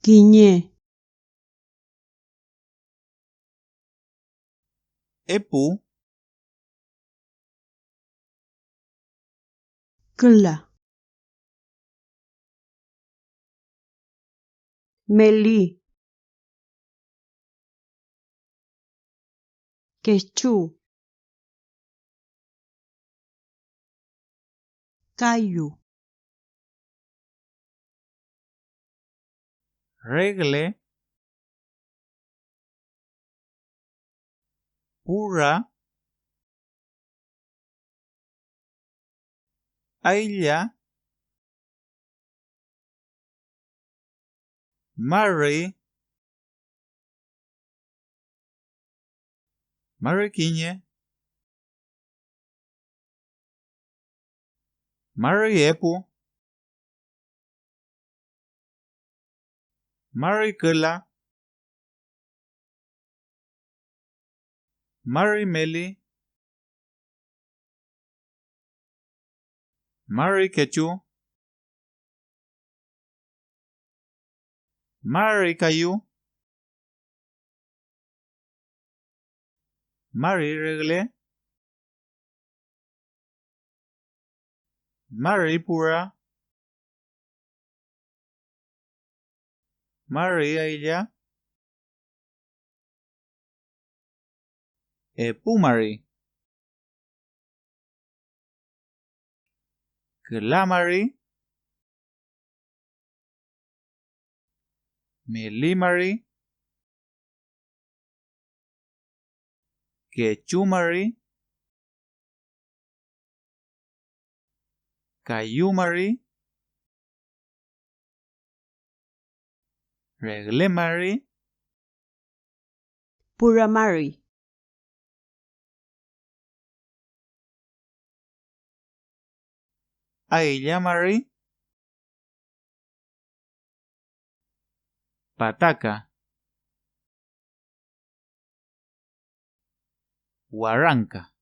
Quiñé. Epu. Cla. Melí. Quechú. Cayu. Regle. Pura. Ailla. Mari. Mariquiñe. Mariepu. Maricela. Marimeli. Mariquechu. Maricayu. Mariregle. Maripura. Mariailla. Pumari. Clamari. Melimari. Quechumari. Cayumari. Reglemari. Puramari. Aillamari. Pataca. Huaranca.